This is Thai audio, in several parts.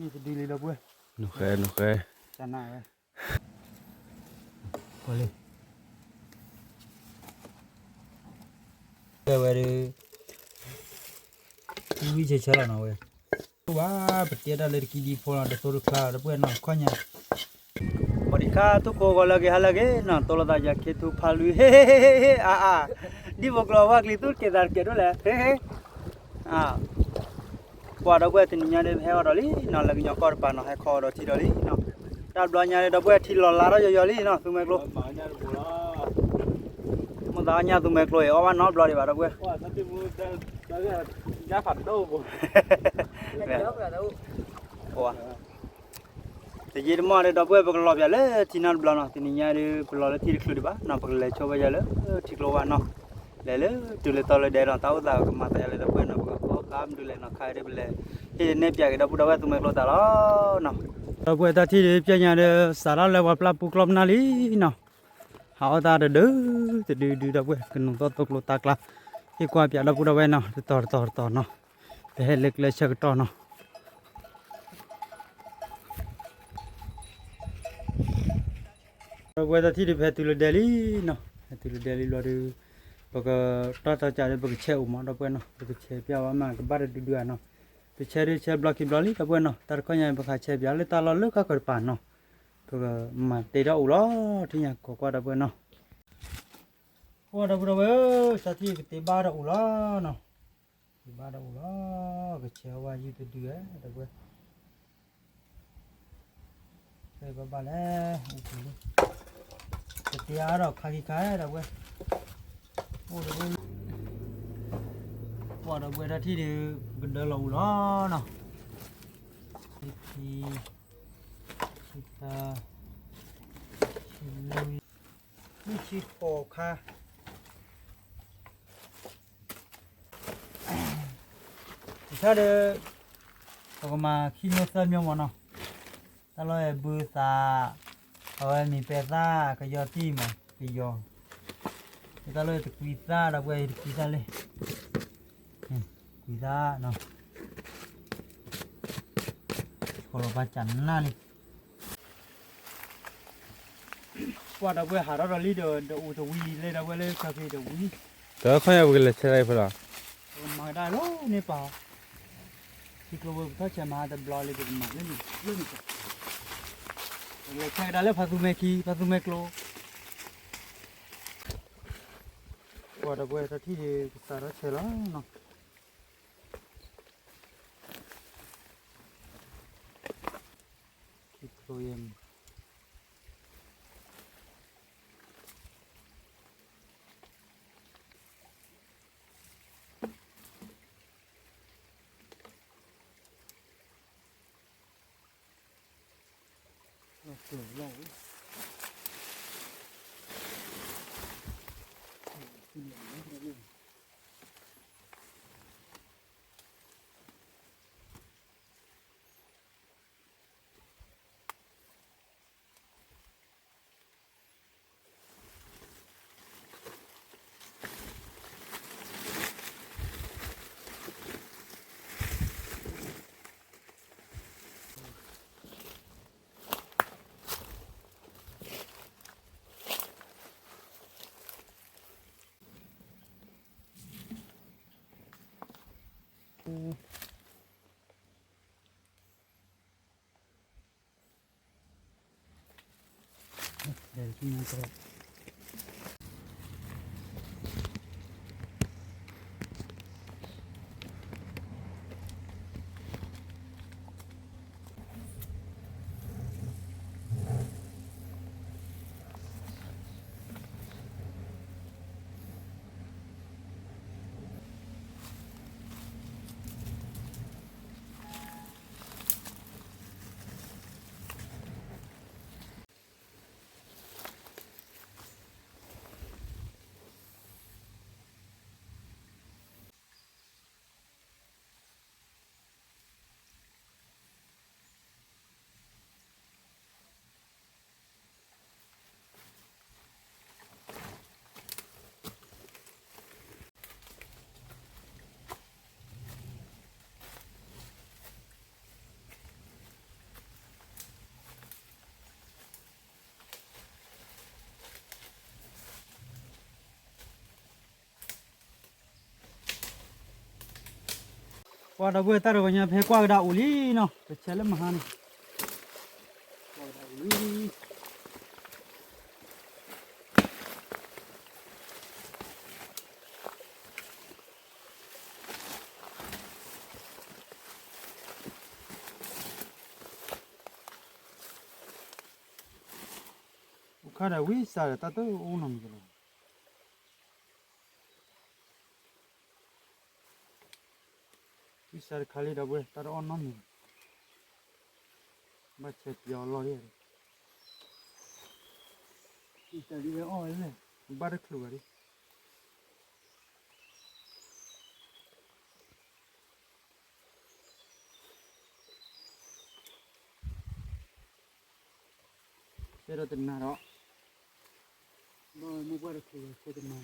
นี่จะดีเลยเราเว้ย โอเคโอเคจะหน้าเว้ยพอเลยเดี๋ยวเว้ยวิเชชละนะเว้ยว้าปฏิดาเลยกี่ดีพอละเดี๋ยวตัวคลาเว้ยน้องข้อเนี่ยบริการทุกคนก็ลageน้องตัวละได้จากทุกพาลุยเฮ้ดีบอกเราว่าคลิปตัวเกิดอะไรเกิดวะเลยเฮ้กว่าเราเว้ยที่นี่เนี่ยเฮ้ยเราลีน้องเลยยังกอดปานน้องให้คอเราที่เราลีน้องดาวดวงเนี่ยเราเว้ยที่เราลาเราอยู่ลีน้องตัวเมกโลมันตาเนี่ยตัวเมกโลเอาว่าน้องบลอดีว่าเราเว้ยว่าที่มึงจะฝันโต้บุว้าแต่ยี่ห้อเนี่ยเราเว้ยพวกเราแบบเลยที่นั่นบลอน้องที่นี่เนี่ยพวกเราที่คลุดีบ้าน้องพวกเราชอบไปเลยที่คลุว่าน้องเลยดูเลยตอนเลยเดี๋ยวเราเต้ามาแต่เลยเราเว้ยน้องพวกข้ามดูเลยน้องขายได้ไปเลยที่เนี่ยพี่ก็เราเว้ยตัวเมกโลตลอดน้องเราเว้ยแต่ที่พี่เนี่ยสาระเลยว่าปลาปุกลมนาลีน้องหาตาเด้อจะดูเราเว้ยกันน้องตกโลตากละที่กว่าพี่เราพูดเอาไว้น้องต่อน้องแต่เล็กเล็กเช็คต่อน้องเราเว้ยแต่ที่เพื่อตุลเดลีน้องตุลเดลีเราดูพวกต่อจ่ายพวกเชื่อมาเราเว้ยน้องพวกเชื่อพี่ว่ามันก็บาร์ดูด้วยน้องพวกเชื่อบล็อกบล็อกลีเราเว้ยน้องแต่ก็ยังพวกเชื่อพี่เลยตลอดเลิกก็กระปานน้องพวกมาเตะเราอุล้อที่ยังก็เราเว้ยน้องว่าเราเว้ยสัตว์ที่เตะบาร์อุล้อน้องเตะบาร์อุล้อก็เชื่อว่าอยู่ตัวเดียวเราเว้ยใส่บ้าแล้วเตะเราข้าขี้ขายเราเว้ยโอ้เราเว้ยว่าเราเว้ยที่เดือกันเดินเราอุล้อน้องที่ตาชิลุยนี่ชีโคค่ะถ้าเด้อก็มาขี้เนื้อเส้นมีมั้งเนาะตลอดบูซาเอาไว้มีเปซ่าก็ยอดที่มั้งปียอตลอดตะกุยซ่าเราไว้ตะกุยซ่าเลยกุยซ่าเนาะkalau baca nana ni, wah dah boleh harap lagi dah udah wih le dah boleh kafe dah wih. แต่เขาอยากไปเล่นอะไรพล่ะ มาได้แล้วนี่ป่าที่กลัวถ้าจะมาแต่บลอเลยก็มาเล่นนี่เลยแค่ได้แล้วพาสุเมกโลว่าเดี๋ยวที่สารเชล่าเนาะที่โปรยมเกลือเราเดี๋ยวที่นั่นก็ qua đó vừa ta rồi nhà phải qua đậu lý nó phải chế lắm mà han qua đậu lý khá là quý sao ta tới u nằm rồi quý sao khali đâu vừa ta on nằm mà chết gió lo đi quý sao đi về oi này ba được luôn đi thế rồi tình nào đó rồi mua ba được luôn thế tình nào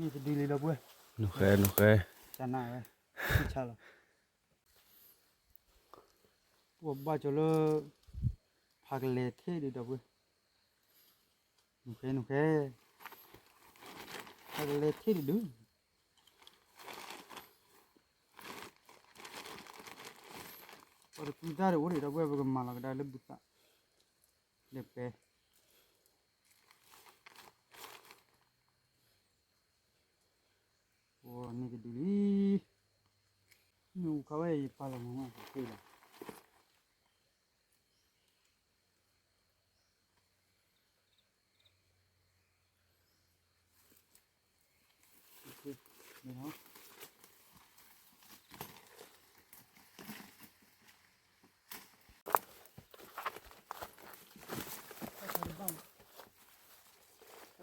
นี่จะดีเลยแล้วเว้ย โอเคโอเค จะน่าเว้ยไม่ใช่หรอกว่าบ้าจะเลิกพักเล็ดเท่ดีแล้วเว้ยโอเคโอเคพักเล็ดเท่ดีดูพอถึงได้เลยวันนี้เราเว้ยก็มาแล้วก็ได้เลยบุตรเล็บเป้โอ้นี่ก็ดีนูเขาไว้พาลงมาเท่ละโอเคเดี๋ย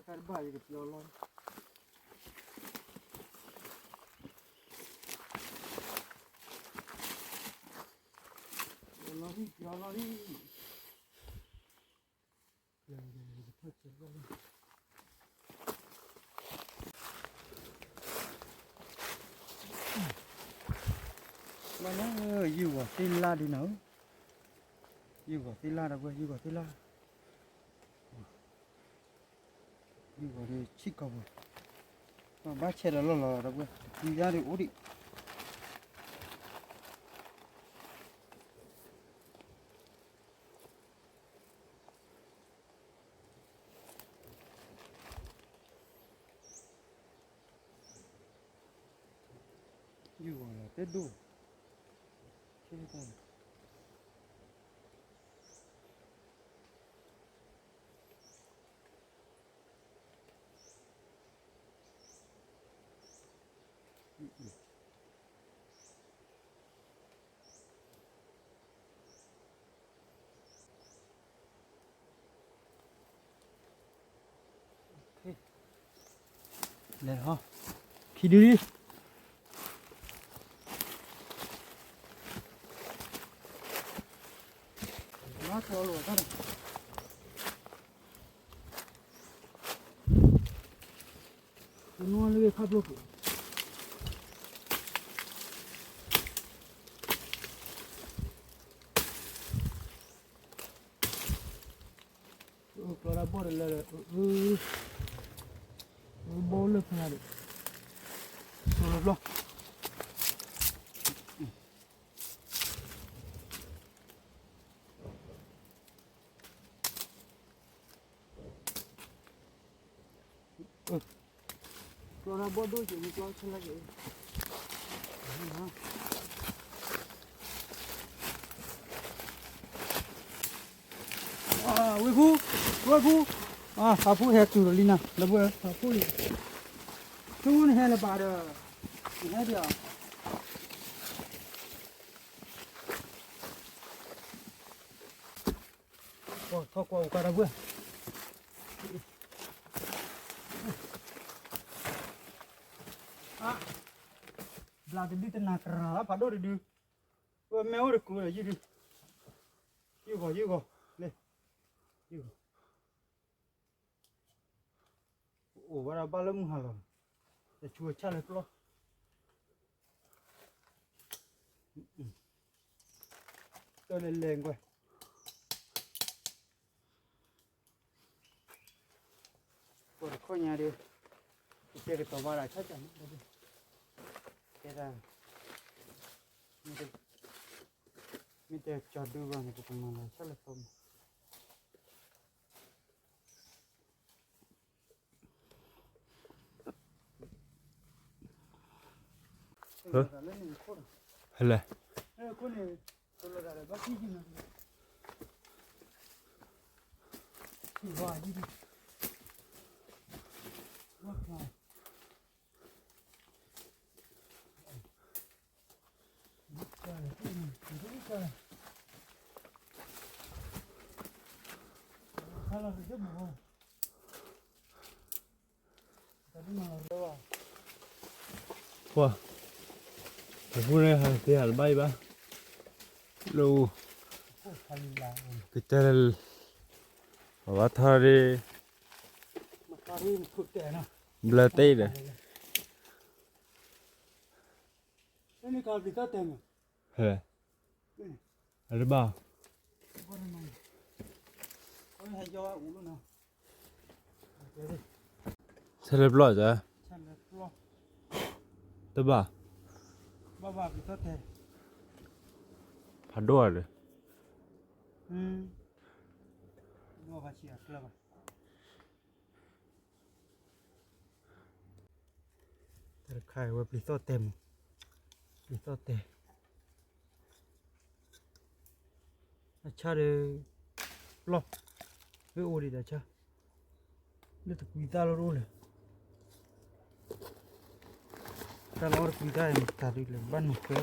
วการบ้านอยู่กับยอลอยยอลอยมันอยู่กับที่ลาดีเนาะอยู่กับที่ลาดเอาอยู่กับที่ลาอยู่กับที่ชิคกับว่าบ้าเชื่อแล้วล่ะเราเว้ยที่ยาดีอุดิอยู่กับเต็ดดูเชื่อกันเลยฮะคิดดีมาตัวหลวงกันนัวเลยครับลูกตัวละบ่เลยบ่เลยขนาดตัวละบ่ตัวละบ่ดูอยู่มีตัวเช่นไรวิภูพาผู้เฮ็ดอยู่ลีน่ะแล้วบ่พาผู้นี่ทุนเฮ็ดละบาดเฮ็ดเดียวโอ้ทอกว่าก็ได้เว้ยbelajar di tanah kerap, pada di, mewah dek kulo jadi, yuk, le, yuk, oh, berapa lama halam, cuaca le kulo, cho nên lên quay còn khỏi nhà đi cái tàu ba lại chắc chắn cái ra mình để cho đưa vào này của mình là chắc là không hay là con này tôi là bác sĩ gì mà thì vào đi bác vào Halo, jom mau. Tadi malah doa. wow cái khu này hàng thì hẳn bay ba lâu cái chân và thà đi Makarin putih na. bela tây đấy Ini kalau kita tengok. hay là bao Apa namanya? Oh, hijau ulu na. Jadi, sẽ lập lọ ra sana keluar. tới ba Baba kita teh. phát đua rồi Dua kasih ya, keluar. Terkai wa pisau tem. Pisau teh. अच्छा रे लो वे ओरी दा अच्छा ले तो कुइता लो रोले चल और कुइता है तारी ले बन के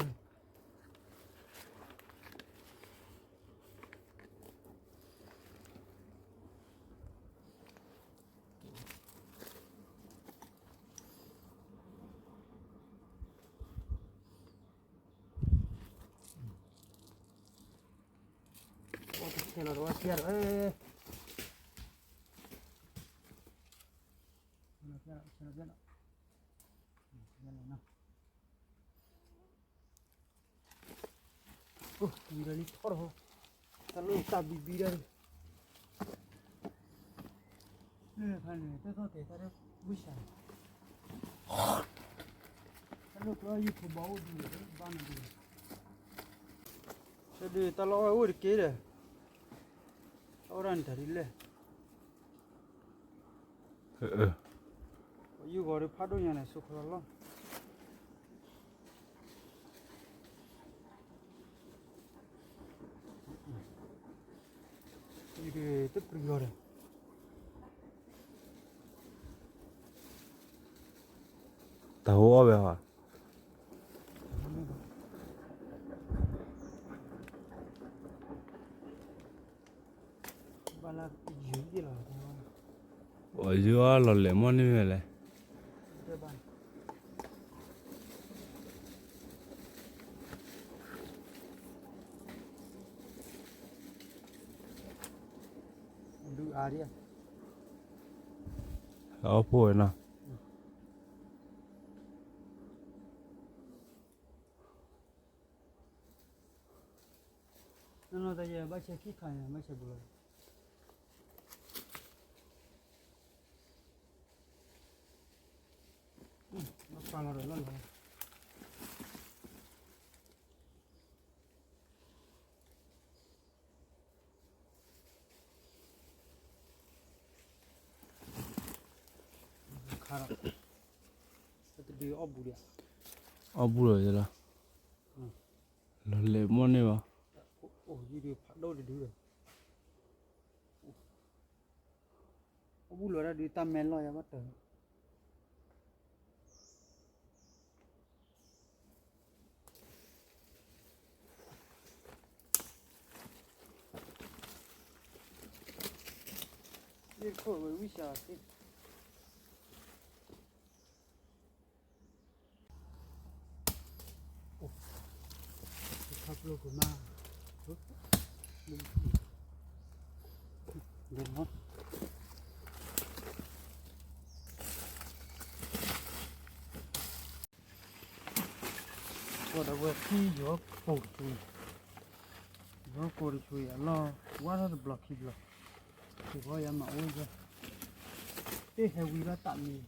Chelo ro asiar chelo mira ni thoro talo ta bibira ne khane te to te tare buisha talo ko yu ko bawo di ban di se de talo ur ke re orang dari le yu gore phado nya na sukho lo 이게 뜻불이 거래. tàu ở về hả Bala gì là ở dưới lò lẻ món như này này Depan. Dulu area. ở phố này nè Nó ta giờ bác sĩ khi khai nhà bác sĩ bùa. Nó phang rồi nó rồi. Khara. Itu di obu dia. ở bù rồi là lò lẻ món này mà Oh, jadi đâu để đưa. Obu lo ra di tamen lo ya bắt đầu. Đi khổ với quý sao thế. Khắp lô của ma. Được không? Ủa da we ki yo ko tu yo ko tu ya lo wa da block ki block ki bo ya ma o ja e he wi la ta mi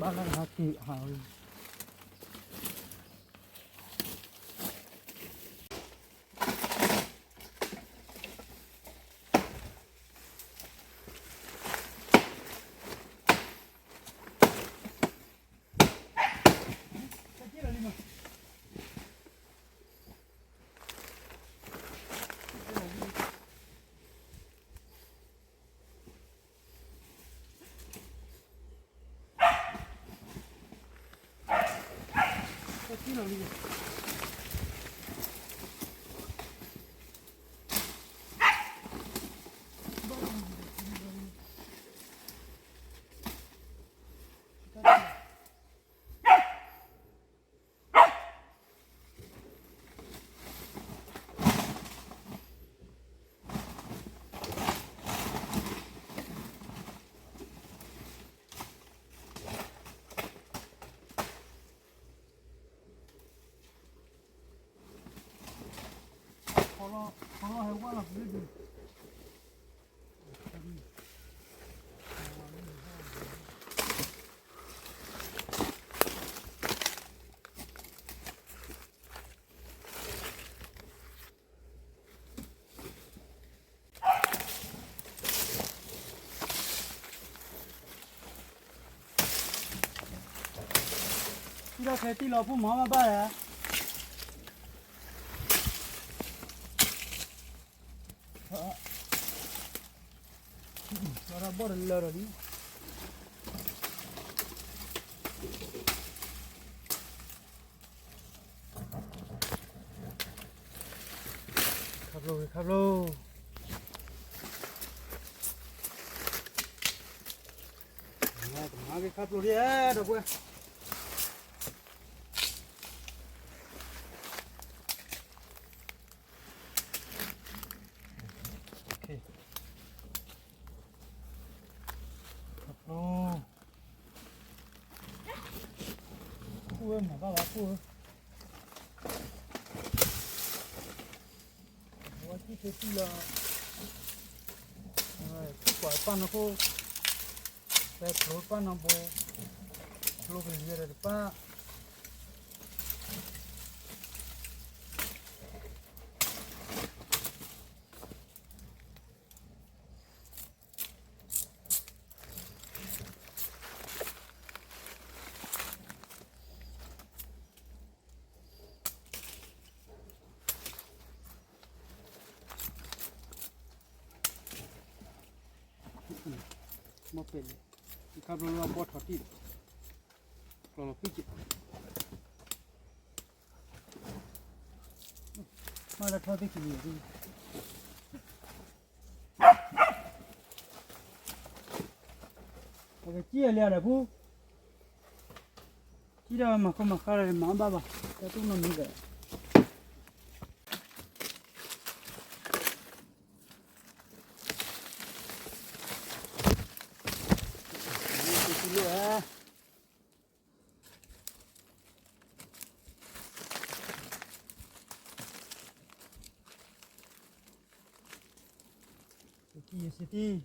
ba la ha ki ha Kalau hewan lah beli. Kita खेती लोगों मामा बाया. Bora lor ali. Kablo. Nah, kemana kablo dia, dah gue. Mà ba bà cua quá chi thế thì là quả pan nó khô cái lối pan nó bò lối cái gì đấy pa mau pilih ikan belum buat hati kalau pijit malah hati kini agak cia lihat aku tidak makan mama baba itu nggak City.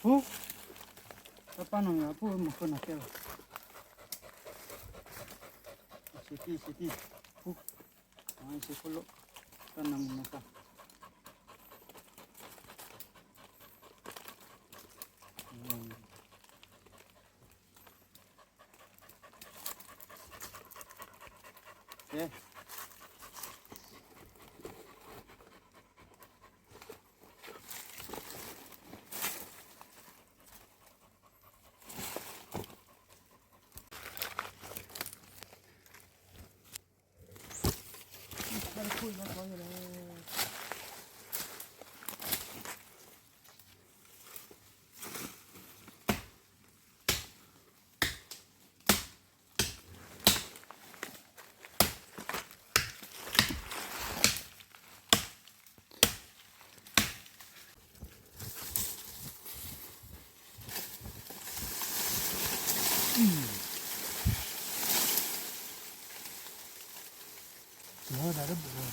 Phu. Apa nang phu một con nào kêu. Siti. Phu. Ai sẽ có lỗ. Con nằm nó cả. Okay. Nó đã rất buồn.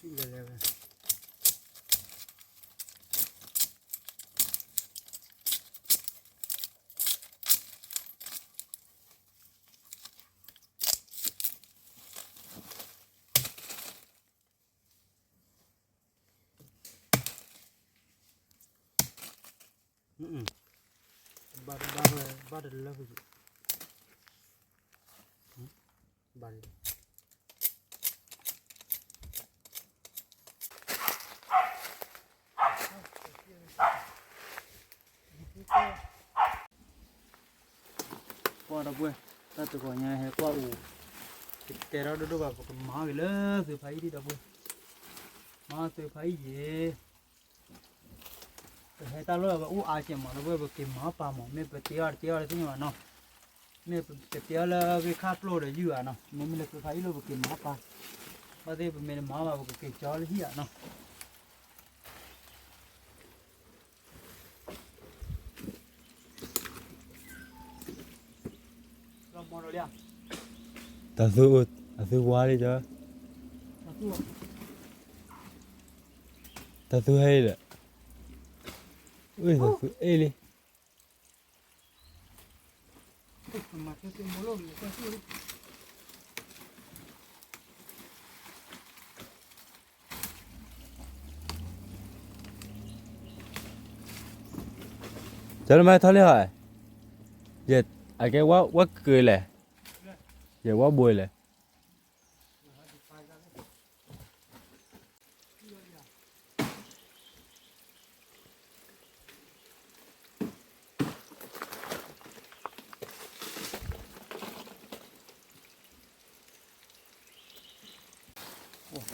Suy là lèo. Ba được lâu rồi. Ba được. Qua đâu quên, ta từ khỏi nhà hay qua ủ, cái đó đâu vào cái má cái lớn từ phải đi đâu quên, má từ phải gì, hay ta nói là ủ ai chém mà nó quên cái má pa mà mấy bữa tiệt thế nhưng mà nó, mấy bữa tiệt là cái khát lô để dư à nó, mình là cái phải lô cái má pa, bây giờ mình má vào cái chó là gì à nó. ta thu qua đi cho ta thu hay đấy ui ta thu ê đi cho nó mai thôi đi hỏi giờ ai cái quá cười lẹ giờ quá buồn lẹ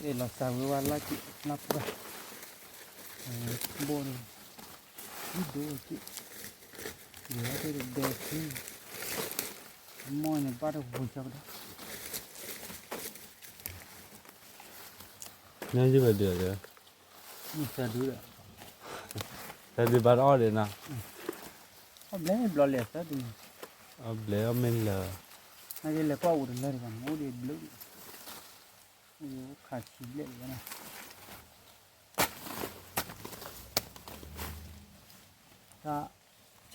Đây là sao với bạn là chị nắp ra bồn ít đồ chị nhớ cái được đẹp chứ mồi này bắt được vui chắc đó nhanh chứ phải được rồi như sao được tại vì bạn ở đây nào hôm nay lo lẻ sao đi ở lấy ở mình là này là qua uống lên còn ngủ đi lưỡi khá chín lệ cái này ta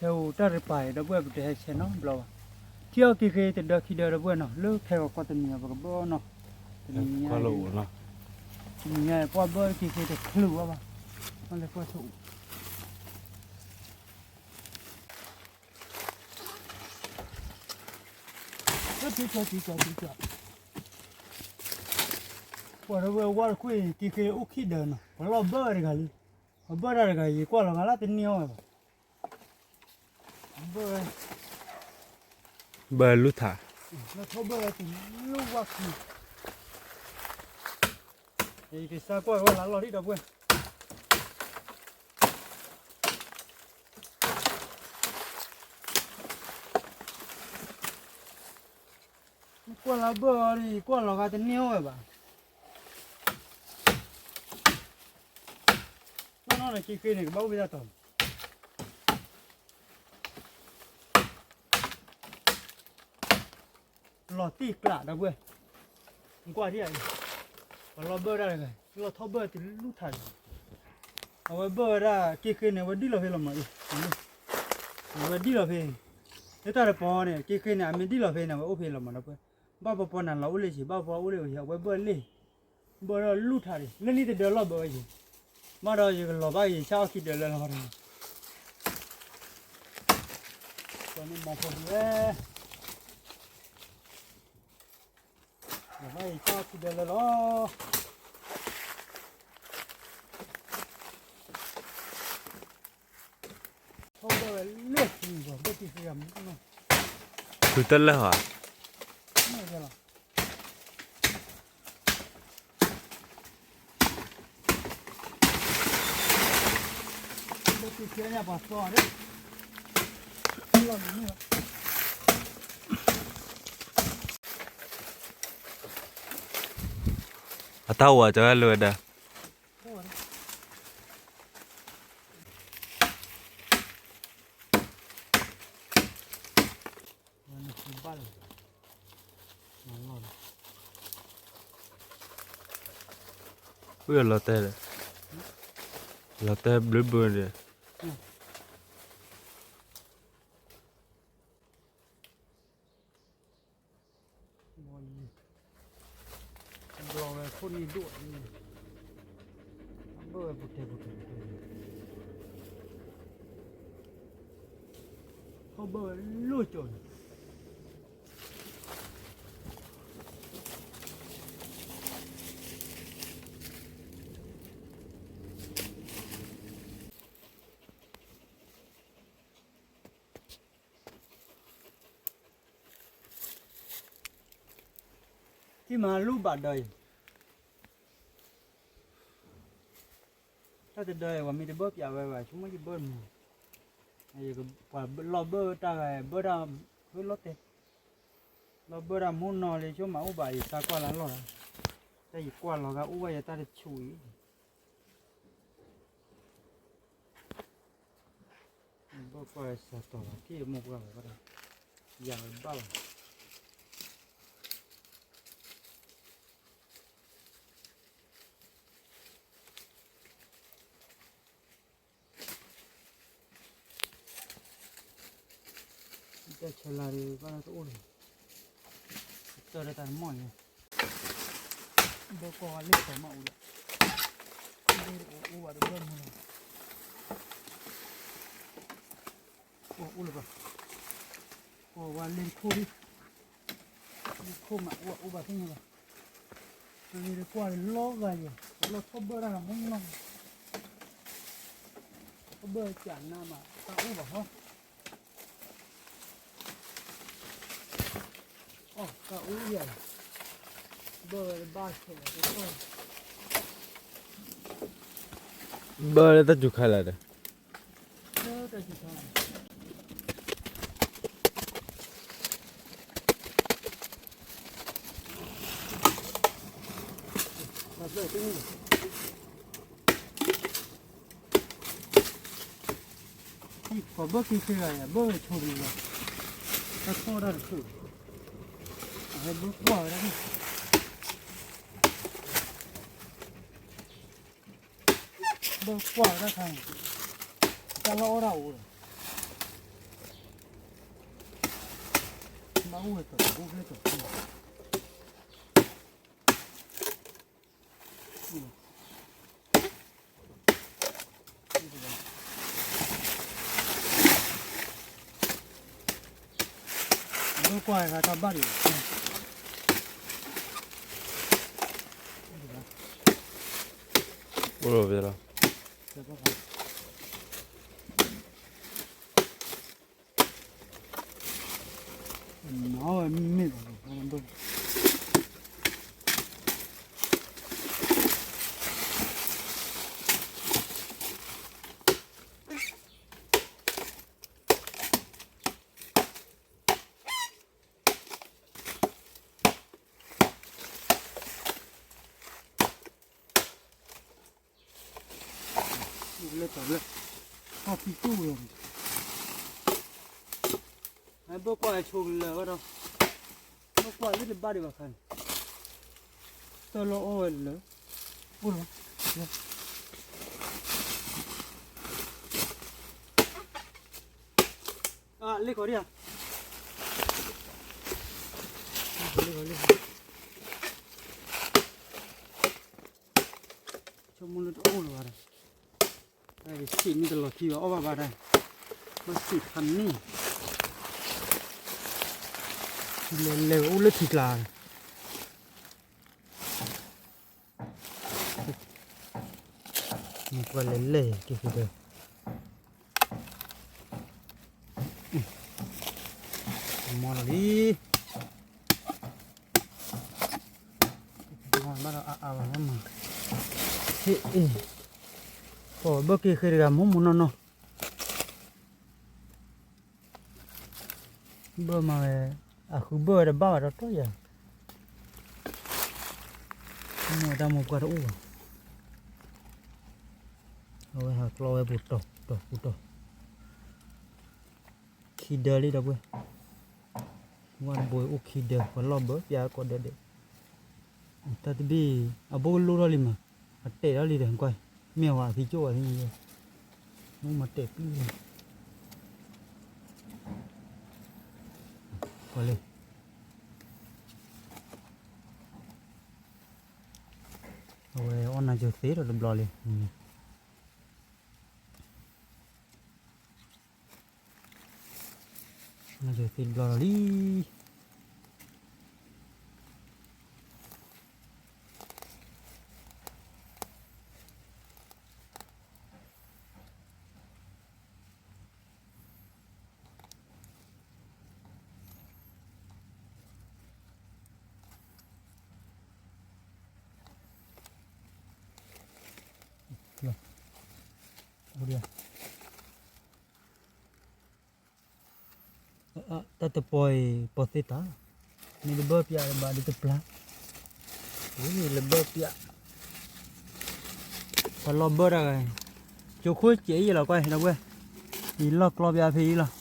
châu ta rửa bài đó bữa bữa hết nó blo chiều kia kia từ đó khi đó bữa nó lướt theo qua từng nhà và bữa nó qua lũ nó nhà qua bữa kia kia từ lũ mà nó lại qua sụ tí cho qua đó qua quê kia kia úc khi đời nó có lo bơ đi cái bơ ra cái gì qua là lá tên nhiều rồi bơ bờ lút thả nó thô bơ thì lúc qua thì sao qua lá lo đi đâu quên qua là bơ đi qua là cái neo rồi bà nó là cái này bao bây giờ tầm lò tì cả đó bơ qua đi à lò bơ ra rồi lò thau bơ thì lúc thải ở bơ ra cái này vẫn đi là phải làm gì vẫn đi là phải cái ta là bò này cái này mình đi là phải nào phải làm mà nó bơ nào là ule gì bao ule gì ở bơ lên bơ ra lúc thải lên đi thì đỡ lò bơ gì mà đó giờ lò bơ gì sao khi đỡ lên lò này còn mình mọc rồi lò bơ gì sao khi đỡ lên lò không bơ lướt gì rồi bơ thì phải làm cái này cứ tất là hả này là bơ thì phải nhà bà xóa đấy làm gì nữa tao à cho lừa đó ui là tê blue bird đấy rồi phun đi đuổi bơ bụt thề không bơ lôi trồn khi mà lúc bạn đời ta từ đời và mình đi bớt vào về chúng mới đi bớt mà bây giờ quả lò bơ ta bơ ra với lót thế lò bơ ra muốn nò thì chỗ mà u bảy ta qua là lò ta chỉ qua lò ga u bảy ta được chui bơ qua sạt tỏ kia một gạo vào đây giờ bao chờ là đi qua nó ổn chờ đợi tàn mỏi này bơ qua lít phải màu được u vào được bơm này u được rồi qua lên khô đi khô mà u vào thế này rồi đi qua ló vào rồi ló thóc bơ ra là mông lòng bơ chẳng nào mà ta u vào không cả u vậy bơ ba sợi cái thôi bơ ta chụp khai lại đấy bơ ta chỉ thôi là bơ cái gì có bơ kia này bơ chồi rồi ta cho ra được thử hay bước qua đó đi bước qua đó thành ta lỗ đầu rồi máu người tổ u cái tổ bước qua là ta bắt được ủa vậy đó nó mệt rồi ต่อเลยพอพี่ตู้เลยไอ้บอกว่าชงเลยก็ได้บอกว่าลิบบ้าดีกว่ากันตัวโลโอเลยบุ้งเล็กกว่าดิอ่ะเล็กชมมันโอ้เลยว่ะไอ้สิ่งนี้ตลอดที่ว่าเอาบ้าได้มาสิพันนี่เร็วๆเลยทีกลางนี่ก็เล่ๆกี่คือเด้อมองดิมองบ้านเราเอาแล้วมาเฮ้ยโอ้เมื่อกี้คือการมุนเนาะเบอร์มาคือเบอร์เดบ้าเราตัวอย่างมัวดำมัวกระอู้เอาไว้หักลอยบุตรบุตรขี้เดลี่ดับเว้ยวันบอยอุขี้เดวันล้อเบอร์ยาก็เด็ดแต่ที่บีอาบุลลูรอลิมาเตะแล้วลีเด็กก้อยเมียวที่โจ้ที่นี่มึงมาเตะพี่พอเลยเอาไว้ออนน่าจะเสียแล้วบล้อเลยน่าจะเสียบล้อเลยUdah. Tata poi poteta. Ni lebih pia lembah di teplak. Ini lebih pia. Kalau berang, cukup ciri je lah kau, nak kau. Ini kalau pia pia lah.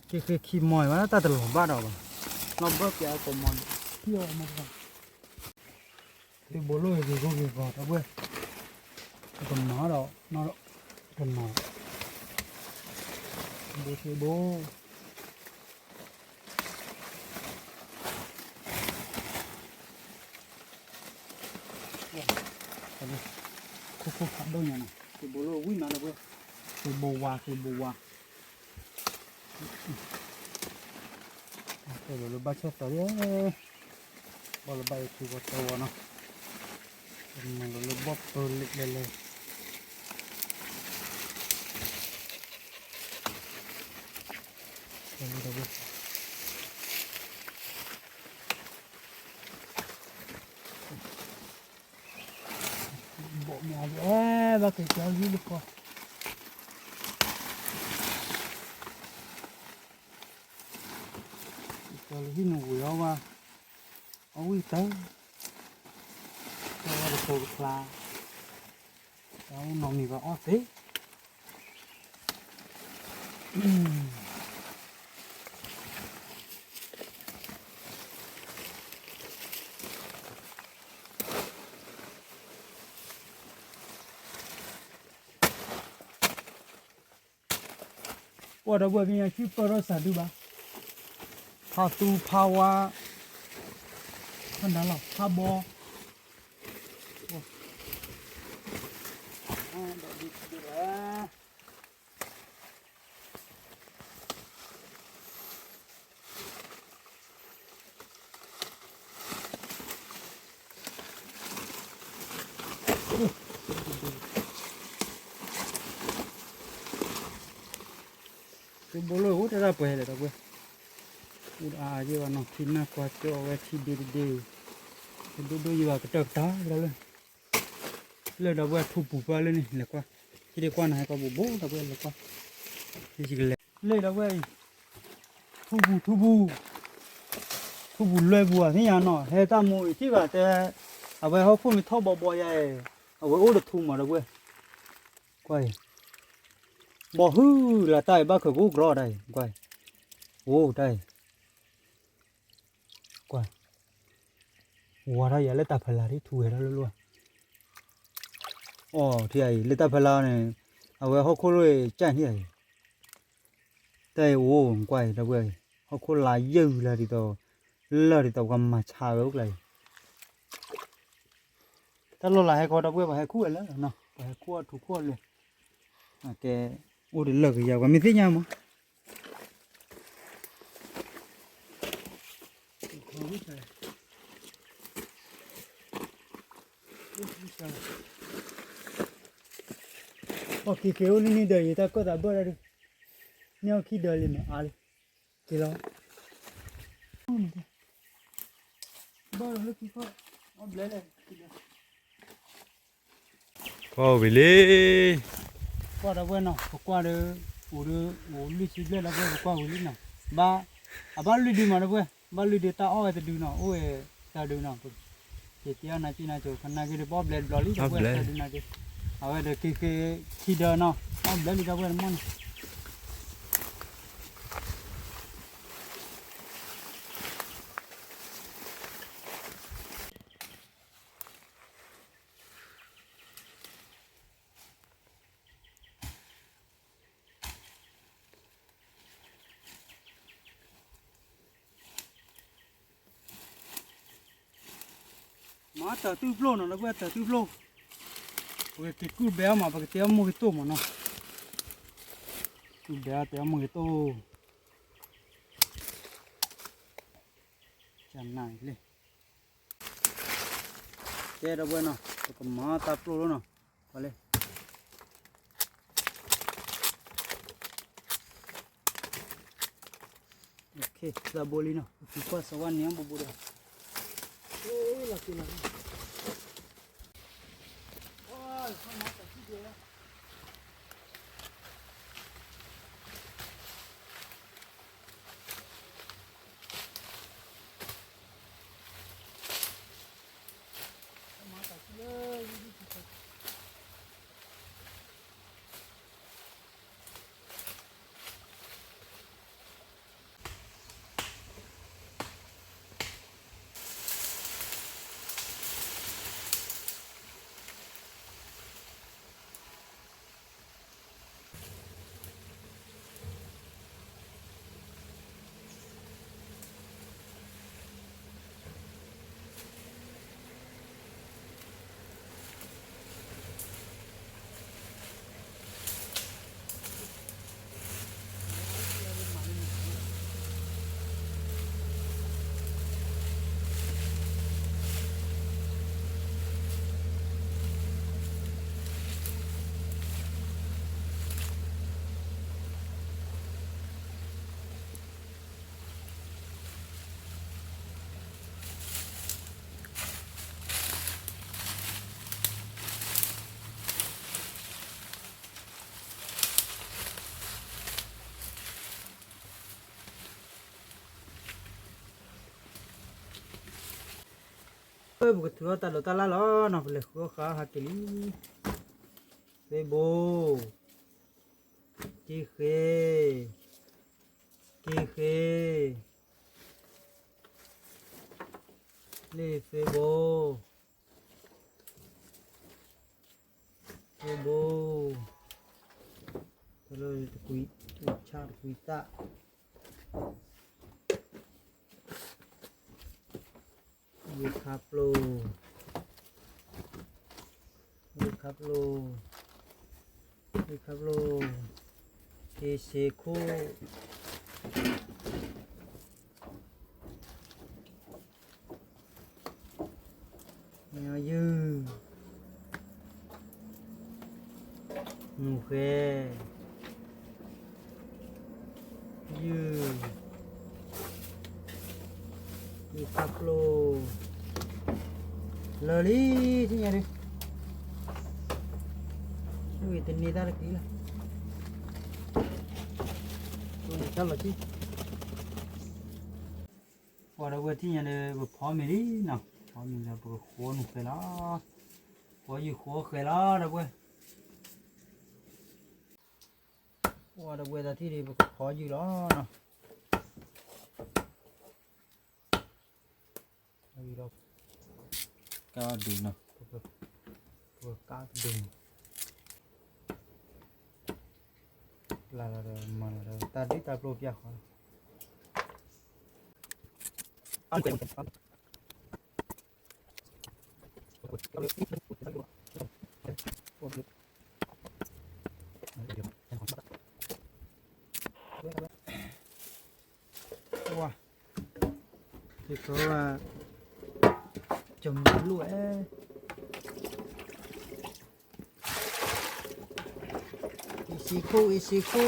Kek kimoi mana tak terlalu barat apa. Lebih pia komand. Pia macam. Di bolu je kau kau, tak kau. Còn nó còn nó bố chơi bố không phát đâu nhỉ cái bố lô quý mà là quê cái bố hoa cái bố ba chết tới đấy bao là bay thì có tàu nó mà nó bóp tôi lên bộ nhà dễ ba cái cháu gì được con cháu gì nổi đó mà ôi tới cháu là cô là cháu nòng này vào thế Ủa đâu bởi vì khi pro sản đi bà Hà tu power Thân đó là hà bò cái bố lôi hút ra bể để đâu quên hút chứ mà nó khi nào qua chỗ cái chi đi cái đôi vào cái trợt đó đâu lên đâu quên thu bù qua lên này là qua khi đi qua này có bố đâu quên là qua thì chỉ lên đâu quên thu bù lôi bùa thế nhà nọ hay ta mùi chứ cả thế à vậy họ phun thâu bò vậy เอาไว้โอ้เดือดทุ่มมาแล้วเว้ยก้อยบ่ฮือละใต้บ้าเขากูรอได้ก้อยโอ้ได้ก้อยหัวเราอย่าเล่นตาพลาที่ถูกแล้วล้วนอ๋อที่ไอ้เล่นตาพลาเนี่ยเอาไว้เขาคุยจ้างที่ไอ้แต่โอ้ก้อยแล้วเว้ยเขาคุยลายเยอะเลยที่ตัวเลยที่ตัวก็มาชาเลิกเลยถ้าเราลายให้เขาดับเว้ยไปให้คู่แล้วเนาะไปให้คู่ถูกคู่เลยแกโอ้เดี๋ยวเลิกยาวกันไม่ทิ้งยังมั้งโอเคโอ้นี่เดี๋ยวแต่ก็ได้บ่ได้เนี่ยขี้เดินเลยมั้งอะไรกี่ล้อบ่ได้ขี้ก็อ๋อเบลเลย Có bị lý. Qua đó quên nào, qua đó ủ lì xì lên là quên qua ủ lì nào, ba lì đi mà nó quên, ba lì đi ta oi ta đi nào, oi ta đi nào, chị này chị này chỗ khăn này cái bóp lên lì ta quên ta đi nào chứ, ở đây cái khi đó nào, bóp lên đi ta quên món. Má tờ tư lô nó quên tờ tư lô, cái cú béo mà cái téo mua cái tô mà nó, cú béo téo mua cái tô, chẳng này lên, cái đó quên nó, cái má tờ lô luôn nó, vào lên, ok, ra boli nó, chúng ta sẽ ăn nhắm bù đây. Ê, là cái này. Ôi, không nói cả cái gì đó. Không nói cả cái gì đó. Ơi một thứ ta lo ta la lo nó phải có khá hạt cái lý phê bồ chi khê lê phê bồ rồi quý cha quý tạ Wikaplo Kiseko Nhà dư Nụ khe Dư Wikaplo Lali thế nhà đi người tên này ta là kỹ là chắc là chứ qua đâu về thì nhà này vừa phá mình đi nào phá mình là vừa khô nụ phải đó khó gì khó khởi đó đâu quên qua đâu quên ra thì đi khó gì đó nè gì đâu cao đi nè vừa cao đừng là mà là ta đi ta pro bia khó ăn quên wow thì có chồng lụa isiku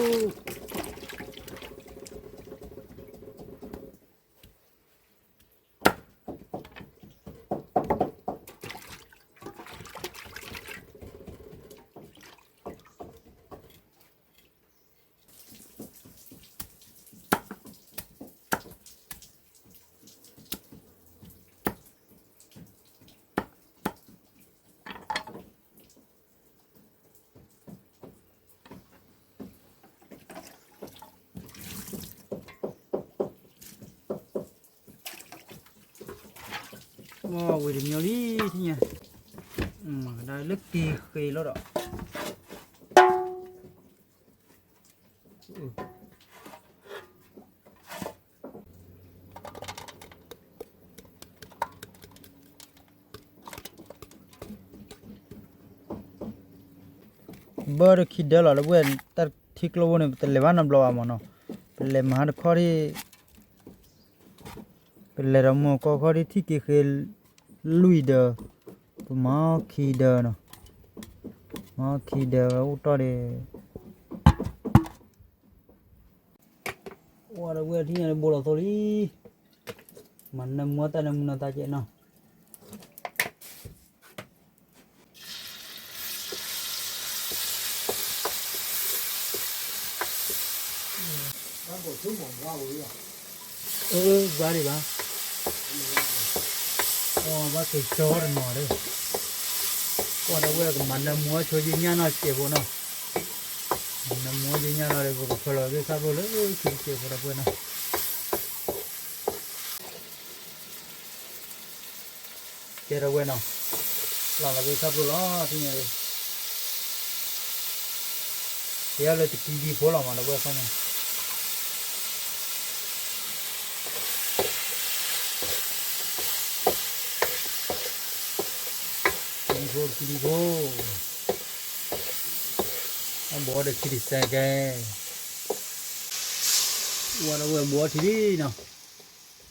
wow vì được nhiều đi thế nhỉ đây lứt kỳ khỉ đó đó bơ được khi đó là quên ta thích lâu này ta lấy bán nằm lo mà nó lấy mà nó khó đi lấy ra mua khó đi thích cái lùi đờ mà khi đờ nó mà khi đờ u to đi qua đâu quên thì nhà bồ là thôi đi mà nằm mua ta chạy nào ra đi ba ba cái chó rồi mà đấy qua đâu quên mà nằm mua cho gì nhà nó chịu vô nó nằm mua gì nhà nó đấy vô cái lò cái sao vô lấy chịu vô đâu quên nó chịu đâu quên nó là cái sao vô đó thì này thì là cái gì phố mà đâu quên không kiri anh bỏ được kiri xe cái qua đâu quên bỏ thì đi nào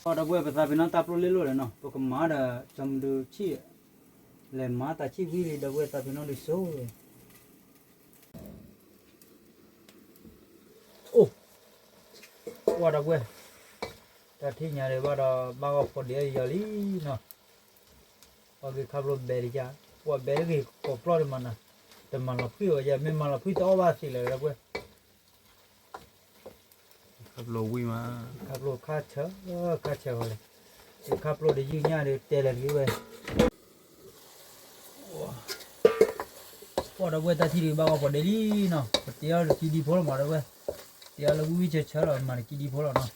qua đâu quên phải tại vì nó tập lên luôn nào tôi cầm má đã chăm được chi lên má ta chi vì đâu quên tại vì nó đi số rồi ô qua đâu quên ta thi nhà để bắt đầu bao có địa giờ lý nào qua cái khắp luôn bè đi ra qua bé cái có pro mà nèแต่มันเราคุยว่าจะไม่มันเราคุยต่อว่าสิเลยนะเว้ย ขับโลวิมา ขับรถคาเชอะคาเชอะเลยขับรถได้ยืนยาได้เตะเลยเว้ยพอเราเว้ยตาที่ดีบ้าก็พอได้ดีเนาะเตี้ยเราที่ดีพอแล้วมาเว้ยเตี้ยเราวิ่งเฉยๆเรามันที่ดีพอแล้วเนาะ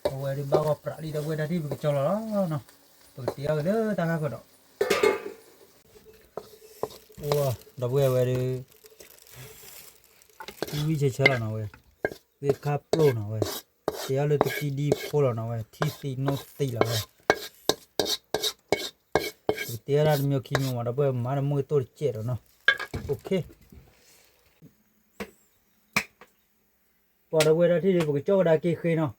เอาเว้ยดีบ้าก็ปราดีเราเว้ยตาที่ไปจอดแล้วเนาะเตี้ยก็เด้อตาก็ดอกว้าเราเว้ยเว้ยวิ่งเฉยๆเราเนาะเว้ยเว้ยขับรถเนาะเว้ยเตี้ยเราที่ดีพอแล้วเนาะเว้ยที่สีโน้ตตีแล้วเว้ยเตี้ยเราไม่คิดว่าเราเว้ยมาเราไม่ตัวเจ็ดเนาะโอเคพอเราเว้ยที่ดีพวกเจ้าได้กี่คืนเนาะ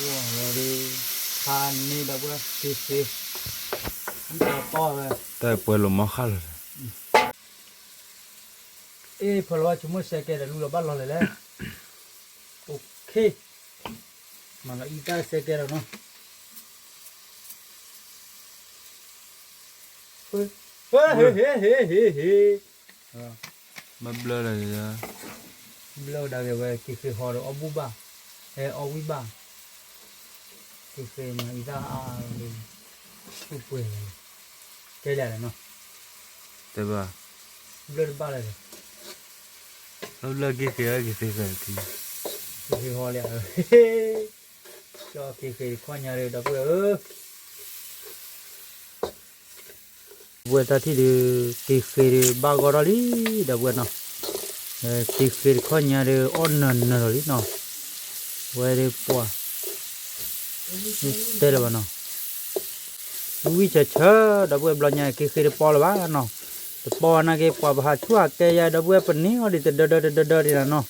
ว้าวเราดูทานนี่เราเว้ยที่มันจะต่อเลย แต่เปิดลมมาขัด พอเราชั่วโมงเสร็จแล้วลูกเราบ้านเราเลยแหละโอเคมันเราอีกได้เสร็จแล้วเนาะเฮ้ยเฮ้ยเฮ้ยเฮ้ยเฮ้ยเฮ้ย มาเบลอเลยจ้ะ เราได้เว้ยคือหอเราอบูบ้าอวิบ้า cái mà ý ra đi chụp quên cái này nó 对吧 lên ba này เราเลิกกี่เคยกี่เคยกันที cái hoa lẹ cho cái con nhà rồi đó vừa vừa ta thì được cái ba gò đó đi đó vừa nó cái con nhà rồi ôn nần rồi đi nó vừa đi qua đây là bao nó vui chơi đó vừa bao nhà cái po là bao nó po na cái po bà chua cái ya đó vừa phần ní đi từ đờ đi là nó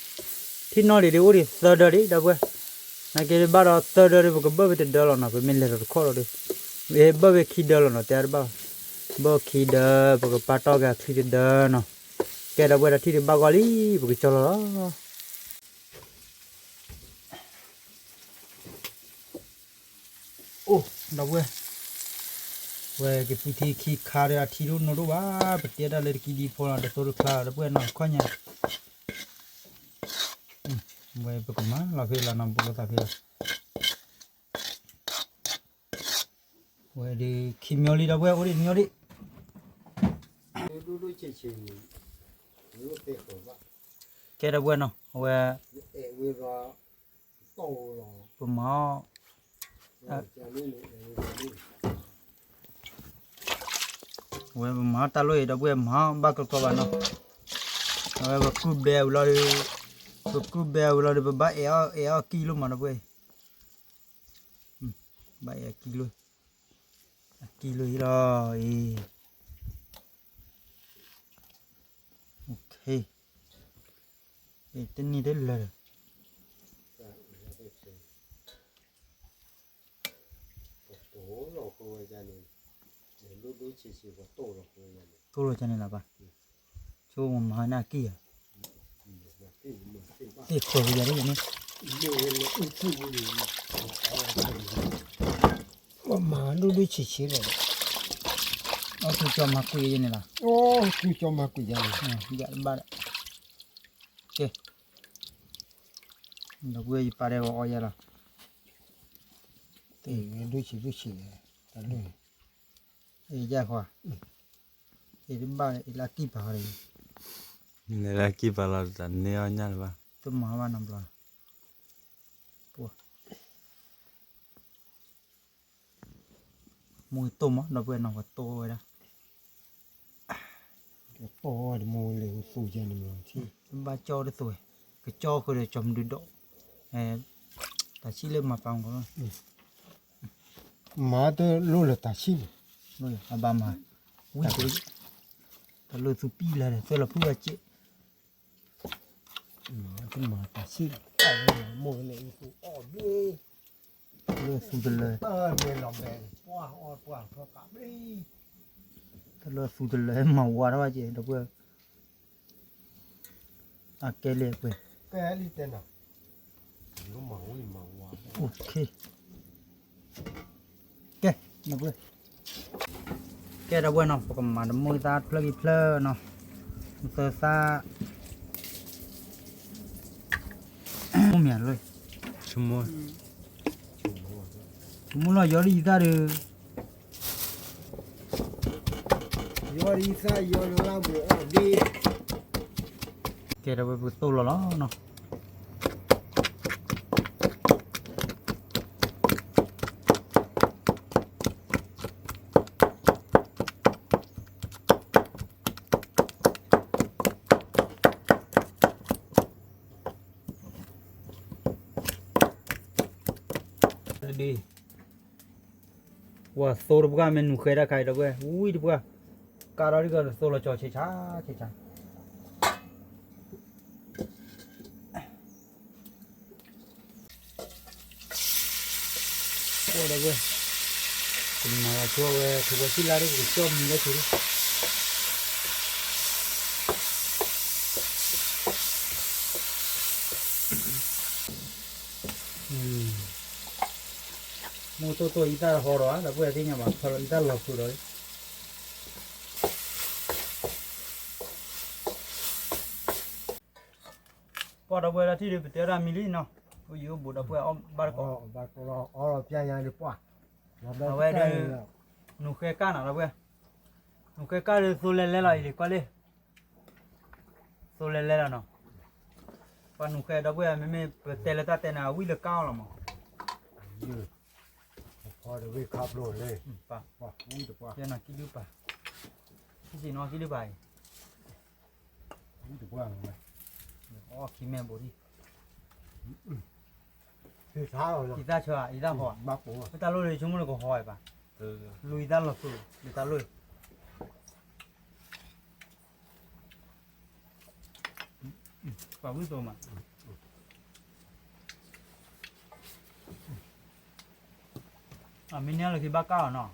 thì nó đi đi đờ đi đó vừa na cái ba đó đờ đi cái bơ bị đờ là nó bị mình lấy rồi khó rồi đi bơ bị khi đờ là nó tè bao bơ khi đờ cái pato cái khi đờ nó cái đó vừa là thì ba gọi đi cái cho nó ô đó vừa về cái phụ thi khi khá ra thì nó đâu á bật tiệt ra lấy cái đi phô là để tôi được khá đó vừa nó khó nhá về bực má là về là nằm bực ta về về đi khi miêu đi đâu về đi miêu đi cái đâu về nó về bực má về má ta lôi đâu về má ba cái con nó về cứ bèo là cứ bèo là được ba eo kilo mà nó về ba kilo rồi ok để tên này đấy là tôi rồi cho nên là ba cho mà hỏi na kia thì khổ giờ đấy nhỉ mà nó đi chỉ rồi nó cứ cho mặc quỳ này là ô cứ cho mà quỷ này dạ ba đấy ok nó quỳ ba đây vào giờ là thì đôi chỉ ta đôi thì ra khoa thì đến ba này là kịp vào đây này làกี่บาทแต่เนี่ยเนี่ยหรือเปล่า tôi mở ba năm rồi mùi tôm á nó vừa nằm vào tô rồi đó cái po thì mua liền phụ cho nên rồi chứ ba cho đấy tuổi cái cho cái để trồng được độ ta chỉ lên mặt phòng của nó mà tôi luôn là ta xin rồi à ba mà ui ta lôi số pi là để tôi là phụ chị mà ta xin mua này phụ đi lôi số tiền lời mình làm bè qua cho cả đi ta lôi số tiền lời màu qua đó chị đâu vừa à cái liệt về cái đi tên nào nó màu quá ok ok đâu vừa cái đâu vừa nó còn mà nó môi ta plug nó sơ sa không miệng rồi ชั่วโมง muốn là gió đi ra được giờ đi xa giờ nó làm bữa đi cái đâu vừa tô là nó đi wow tô được qua mình khơi ra khai đâu quê ui được qua cá đó đi gần tô là trò chơi chá ô đâu quê cùng mà chua quê thì có xin la đi cũng cho mình cái thứ mua tôi ít ra hồ đó là quê thế nhà bạn thôi ít ra lọc rồi qua đâu quê là thì được tiền ra mili nào กูอยู่บุตรเพื่ออ้อมบ้าน อ๋ ก่ อ อน บาก็รออ๋อเราพี่ยังดีกว่าเราได้ เอาไว้ด้วย หนูเคยก้านอะไรเพื่อนหนูเคยก้านเลยโซเลเล่อะไรดีกว่าเลยโซเลเล่แล้วเนาะพอหนูเคยดับเพื่อนไม่เตะเลยตาเตะน่ะวิ่งเลยก้าวแล้วมั้ง ยืดพอเดี๋ยววิ่งขับรถเลย ป่ะ ว่าวิ่งดีกว่า เดี๋ยวน่ะคิดดูป่ะที่สิน้องคิดดูไป วิ่งดีกว่าไง อ๋อคิดแม่บุตร คือเช้าเนาะ อีตาเชื่ออีตาหัว บักผม ไม่ตาลุยชั่วโมงละก็หอยป่ะลุยตาละสู้อีตาลุยป่ะวิ่งตัวมามิเนี่ยเราคิดบ้าก้าวเนาะ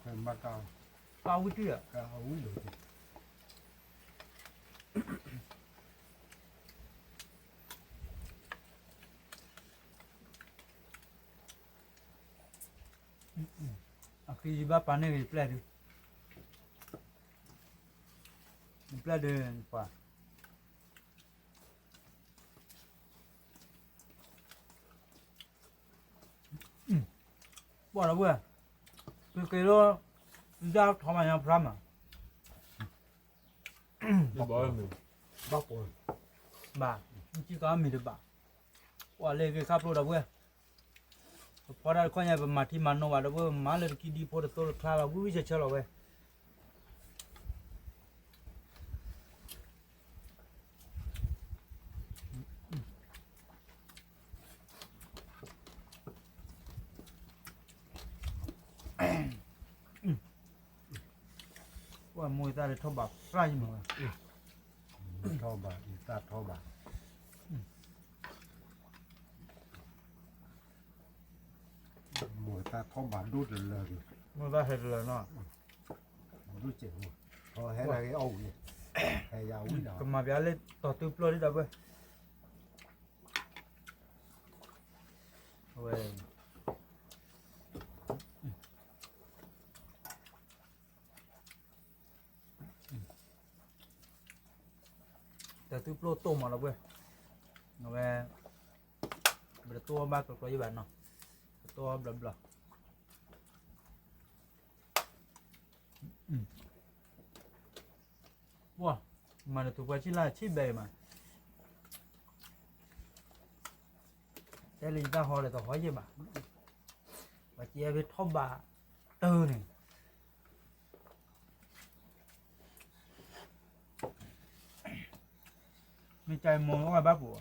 เป็นบักกา ก้าววิ่งที่อ่ะ ก็เอาวิ่งดูดิ Aqui vai para nele prédio. Um prédio pá. Bora bữa. Cái đó ra thọ mà nhau pram à. นี่บอกให้มึง บักผม Bà, chỉ có mình được bà. Quả lên cái khắp luôn đó bữa. พอได้ข้อใหญ่ประมาณที่มันโนวาแล้วว่ามาเลยกินดีพอตัวคลาเราวิ่งจะเชื่อเราเว้ยว่ามวยตาเลยทบแบบไร้หมด ท่อบาอีตาท่อบาหมูตาท่อบาดูดเลย มวยตาเห็นเลยเนาะ ดูเจ๋งพอให้อะไรเอาเนี่ยให้ยาววิ่งดาว ก็มาเบียเลยต่อตื้อปล้อยได้เว้ยเว้ยแต่ตื้อปล้อยต้มมาแล้วเว้ยเอาไว้เบลตัวมากกว่าอยู่แบบเนาะตัวบลับลับว้ามันถูกไปชิลาชิเบย์มาแต่ลิงตาหอเลยต่อหอยยี่บ่าว่าเจี๊ยบไปทบบาตื่นนี่มีใจมองว่าบ้าปัว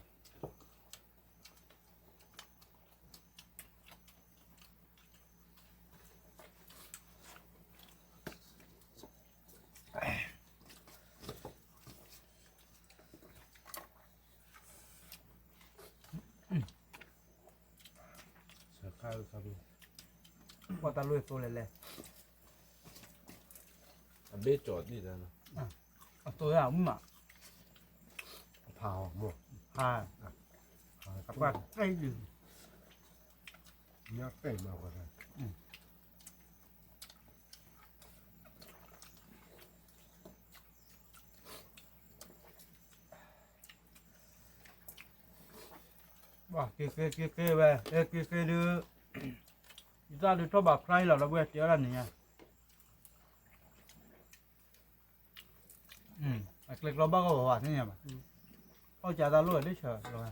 ว่าตาลุยตัวเลยเลย อันเบ้จอดนี่แล้วนะ เอาตัวอย่างมึงอ่ะ เผาหมด ฮะกับว่าใกล้ดื่ม เนี่ยเก่งมากกว่าเลย ว่าเก๋เว้ยเก๋ดูอีตาดูชอบแบบใครเหรอเราเว้ยเจ้าอะไรเนี่ยเล็กเราบ้าก็บอกว่านี่ไงบ่เขาจ่ายตาลุยได้เฉยเลยว่า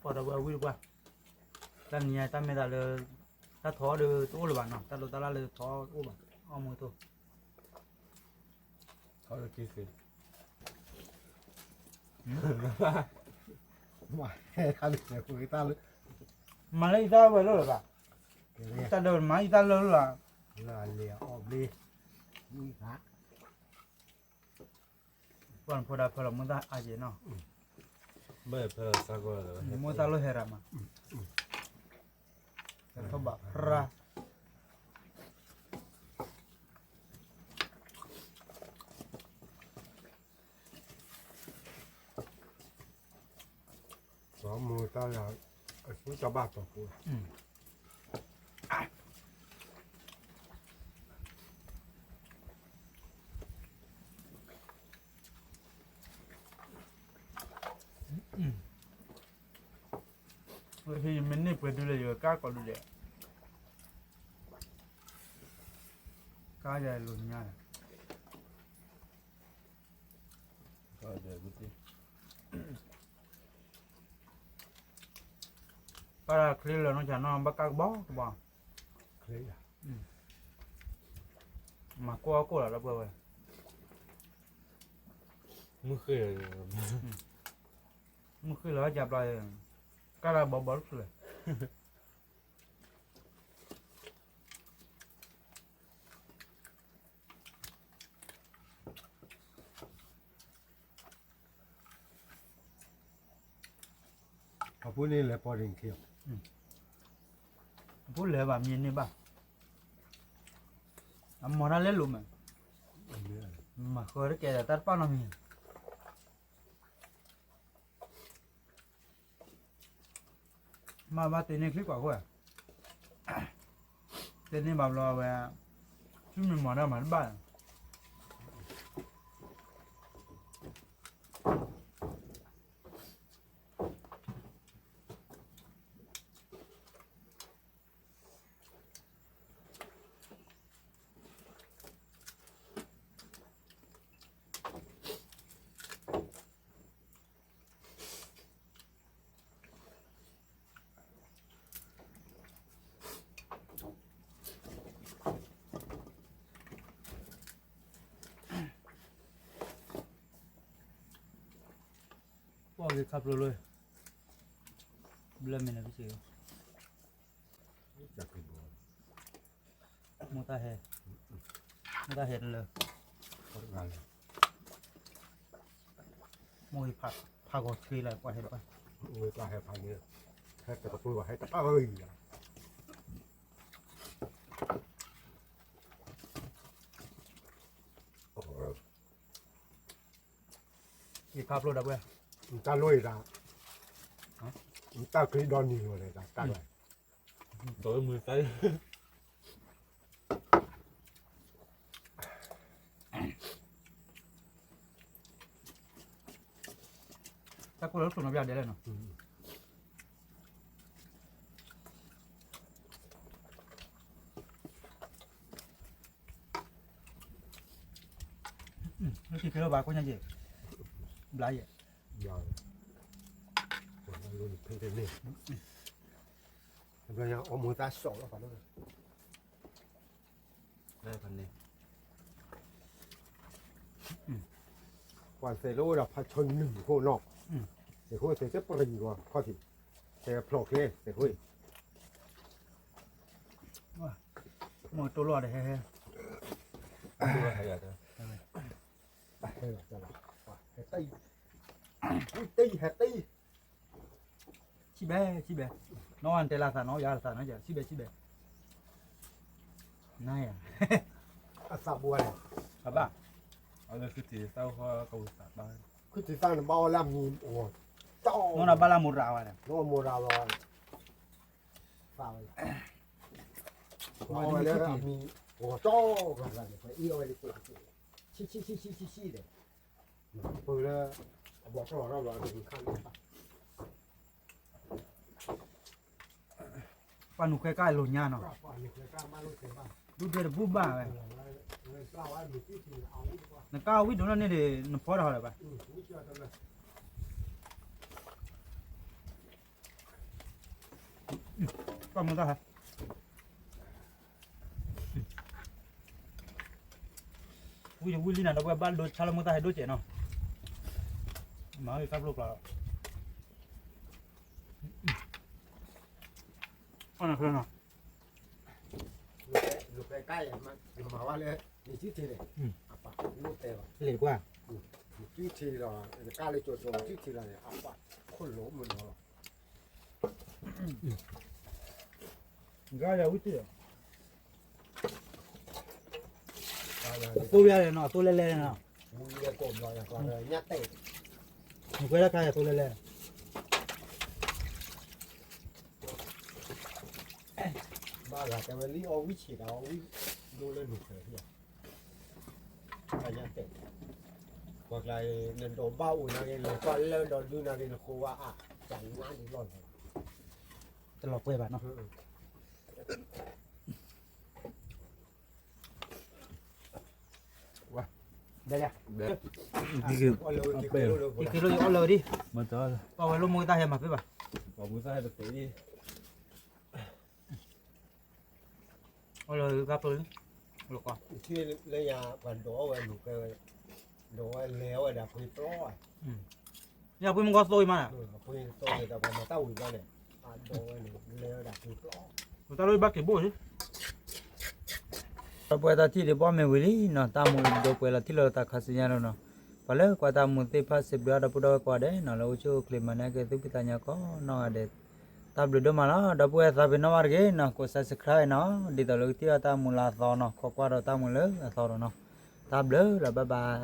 พอเราวิ่งว่าตอนนี้ตอนไม่ได้เลยถ้าท้อเดือตัวหรือเปล่าเนาะถ้าเราตาเลยท้อโอ้บ้าเอามือตัว เขาจะกินสิ ว่าให้ทานเลยคุยตาเลย มาเลยตาไว้แล้วหรือเปล่า เนี่ย ตาเดินมาตาเลยหรือเปล่า ลาเลียออกดีนี่ครับ ก่อนพอได้พอเรามึงได้อาเจเนาะ ไม่เพอสักวันเลย มึงตาโลเฮรามาแต่เขาบอกระ สองมือตาละสู้จะบ้าต่อกู เฮ้ยมันนี่เปิดดูเลยอยู่ก้าก่อนดูเลยก้าใหญ่ลุนง่าย ก็เดี๋ยวกูสิ ก้าคลีแล้วน้องจ๋าน้องบักกักบ้องบ้อง เคลีย มากัวกัวแล้วเบื่อเว้ย ไม่เคย มึงคือแล้วจับเลยก้าเราบอกบอกเลย พอพูดนี่แหละพอเรียนเขียว พูดเลยแบบมีนี่บ้างอ่ะมอนั่นเล่นลุมอ่ะ เนี่ย มาเคยแกแต่ตัดป้าน้องมีมาตีนี่คลิปกว่ากูอ่ะตีนี่แบบรอไปชื่อมันหมอนั่นเหมือนบ้านพวกที่ขับรถเลยเบลไม่นะพี่เชียว จากที่บัว มอตาเฮเลย พอดงาน มวยผักก็คืออะไรกว่าเห็นปะ มือตาให้พันเนี่ยให้แต่กระปุกให้ตาเอ้ย ที่ขับรถอะเว้ย ตาลอยตาตาคลีดอนนี่เลยตาตาลอย ตัวมือใส่ ถ้ากูรถส่งน้ำยาเดี๋ยวเลยเนาะนี่คือเราบาก็ยังเจ็บไหลอ่ะ ยาวคนนั้นรุ่นเพ่งนี่ทำไมยังเอามือตาสองแล้วฝันเลย ได้พันนี้ ก่อนเสร็จแล้วเราพัดชนหนึ่งโคนอกเสียโคเสียเจ็บปวดอยู่ว่าข้อที่เสียโผล่เลยเสียโค มวยตัวรอดเลยเฮ้ย ดูว่าใครอยากจะ เฮ้ยจะละเฮ้ยตี ชิเบ้น้องอันเตลาสานน้องยาสานน้องจ๋าชิเบ้น่าอ่ะ อาซาบัวเลย ครับบ้า เอาเลยคือตีเศร้าข้อเขาสาบ้าน คือที่สร้างบ้าล่ำมีโอ้เจ้า น้องน่ะบาลามุราวะเนี่ย น้องโมราลอยฟาวเลยแล้วมีโอ้เจ้าอะไรเนี่ยไปอีเอาไปเปิดชี้เลยเปิดแล้วบอกเราดูข้างนี้ ปานุใกล้ๆหล่นยาเนาะ อันนี้คือกล้ามาลูกเสือบ้าง ดูเดือดบุบบ้าเลย เลยกล้าว่าดูที่ที่เอาดีกว่า นักก้าววิทย์ตรงนั้นนี่เดี๋ยวพอได้เลยป่ะ นี่เชื่อกันเลย ก็มึงก็ฮะวิลีน่ะเราไปบ้านดูชาลมุตาให้ดูเจ๋เนาะมาอีกครับลูกเราอันนั้นคือเนาะ ลูกใกล้ๆมันมาว่าเลยนี่ชื่อทีเลยอ่ะปะลูกเตะ เหล็กว่า ชื่อทีเรากล้าเลยโจทย์ชื่อทีเราเนี่ยอ่ะปะคนหลงมันเหรอ ก็จะวิ่งเตี้ย อะไร ตัวใหญ่เลยเนาะตัวเล็กๆเนาะ มึงเรียกกบเลยก่อนเลยยัดเตะ มันก็ราคาตัวเล็ก บ้าละแต่มันรีเอาวิชิตเอาวิดูเลยหนุกเลยที่ยัดเตะบอกอะไรเงินโดนบ้าอุ่นอะไรเลยก็เล่นโดนดูอะไรนะครูว่าอ่ะจ่ายงานดีร้อน ๆตลอดไปบ้านเนาะได้แล้ว นี่คือ อีกทีเราเอาเลยดิ มาต่อ เอาไว้ลงมือตาเห็นมาพี่ป่ะ บอกมือซ้ายแบบนี้ เอาเลยกับตัวนี้ลูกก่อน ที่เลยยาวันโดไว้หนุกเลยโดไว้แล้วไอ้ดับคุยปล้อย เนี่ยพี่มึงก็โซยมา คุยตัวแต่พอมาเต้าอยู่บ้านเนี่ยโดไว้หนุกแล้วดับคุยปล้อย ตาลุยบักเก็บบุ้ยปวยตาที่เดี๋ยวป้อมไม่วิลีเนาะตามุดปวยละที่เราตาขัดสัญญาเนาะพอแล้วกว่าตามุดที่พัดสิบเดือนปุ๊บเรากว่าเด้เนาะเราช่วยคลิปมันเนี่ยก็ตุกิตาเนี่ยก็เนาะเด็ดตาบดูมาแล้วดับปวยตาเป็นนวาร์เกเนาะก็สับสไครเนาะดีต่อเลยที่ตามุลาต่อเนาะขอบคุณเราตามุเลยต่อเนาะตาบเลยแล้วบ๊ายบาย